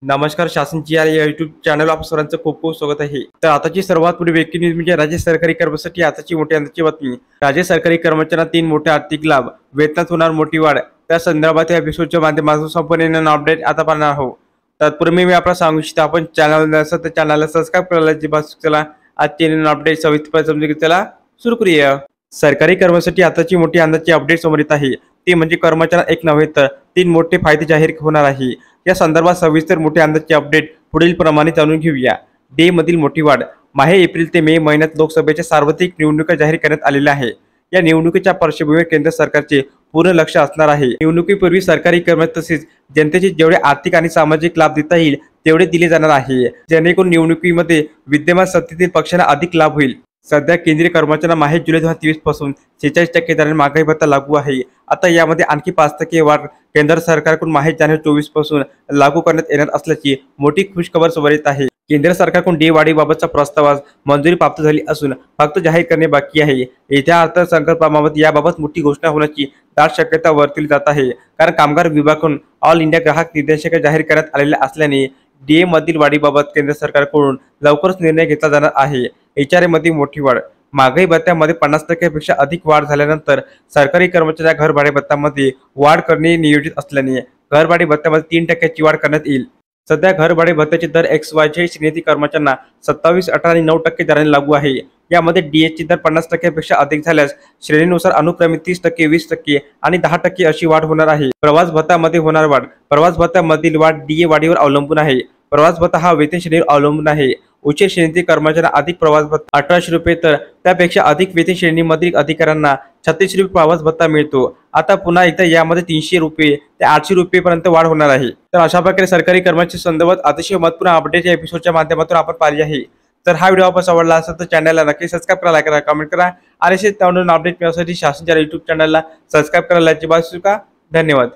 नमस्कार. शासनची या YouTube channel आप सर्वांचं खूप खूप स्वागत आहे. तर आताची सर्वात मोठी ब्रेकिंग न्यूज म्हणजे राज्य सरकारी कर्मचाऱ्यांसाठी आताची मोठी आनंदाची बातमी. राज्य सरकारी कर्मचाऱ्यांना 3 मोठे आर्थिक लाभ, वेतनात होणार मोठी वाढ. त्या संदर्भात या एपिसोडच्या माध्यमातून संपूर्ण अपडेट आता पाहणार आहोत. तत्पूर्वी मी आपल्याला सांगू इच्छितो, आपण चॅनल नसेल तर चॅनलला सबस्क्राईब करायला चला आजचे अपडेट सविस्तर समजून घेऊ. चला सुरू करूया. सरकारी कर्मचाऱ्यांसाठी आताची मोठी आनंदाची अपडेट समोर येत आहे. ते म्हणजे कर्मचाऱ्यांना एक नव्हे तर 3 मोठे फायदे जाहीर होणार आहे. या संदर्भात सविस्तर मोठे अंदाजचे अपडेट पुढील प्रमाणे जाणून घेऊया. डे मधील मोठी वाढ. माहे एप्रिल ते मे महिन्यात लोकसभेच्या सार्वत्रिक निवडणुका जाहीर करण्यात आलेल्या आहे. या निवडणुकीच्या पार्श्वभूमीवर केंद्र सरकारचे पूर्ण लक्ष असणार आहे. निवडणुकीपूर्वी सरकारी कर्मचारी तसेच जनतेचे जेवढे आर्थिक आणि सामाजिक लाभ देता येईल तेवढे दिले जाणार आहे, जेणेकरून निवडणुकीमध्ये विद्यमान सत्तेतील पक्षांना अधिक लाभ होईल. सध्या केंद्रीय कर्मचाऱ्यांना माहे जुलै 2023 पासून 46% दराने महागाई भत्ता लागू आहे. आता यामध्ये आणखी 5% वाढ केंद्र सरकारकडून माहे जानेवारी 24 पासून लागू करण्यात येणार असल्याची मोठी खुशखबर समोर येत आहे. केंद्र सरकारकडून डे वाढीबाबतचा प्रस्तावास मंजुरी प्राप्त झाली असून फक्त जाहीर करणे बाकी आहे. येत्या अर्थसंकल्पाबाबत याबाबत मोठी घोषणा होण्याची दाट शक्यता वर्तवली जात आहे, कारण कामगार विभागाकडून ऑल इंडिया ग्राहक निर्देशिका जाहीर करण्यात आलेल्या असल्याने डीए मधील वाढीबाबत केंद्र सरकारकडून लवकरच निर्णय घेतला जाणार आहे. HRA मोठी वाढ. महागाई भत्त्यामध्ये 50% पेक्षा अधिक वाढ झाल्यानंतर सरकारी कर्मचाऱ्यांच्या घरभाडे भत्त्यामध्ये वाढ करणे नियोजित असल्याने घरभाडे भत्त्यामध्ये 3% वाढ करण्यात येईल. सध्या घरभाडे भत्त्याचे दर XYZ श्रेणीतील कर्मचाऱ्यांना 27, 18 आणि 9% दराने लागू आहे. यामध्ये डीएची दर 50% पेक्षा अधिक झाल्यास श्रेणीनुसार अनुक्रमे 30%, 20% आणि 10% अशी वाढ होणार आहे. प्रवास भत्त्यामध्ये होणार वाढ. प्रवास भत्त्यामधील वाढ डीए वाढीवर अवलंबून आहे. प्रवास भत्ता हा वेतन श्रेणीवर अवलंबून आहे. उच्च श्रेणीतील कर्मचाऱ्यांना अधिक प्रवास भत्ता 1800 रुपये तर त्यापेक्षा अधिक वेतन श्रेणीमधील अधिकाऱ्यांना 36 रुपये प्रवास भत्ता मिळतो. आता पुन्हा एकदा यामध्ये 300 रुपये ते 800 रुपये पर्यंत वाढ होणार आहे. तर अशा प्रकारे सरकारी कर्मचारी संदर्भात अतिशय महत्त्वपूर्ण अपडेट या एपिसोडच्या माध्यमातून आपण पाहिली आहे. तर हा व्हिडिओ आपण आवडला असेल तर चॅनलला नक्की सबस्क्राईब करा, लाईक करा, कमेंट करा आणि असेच नवनवीन अपडेट मिळवण्यासाठी शासनच्या YouTube चॅनलला सबस्क्राईब करायला अजिबात विसरू नका. धन्यवाद.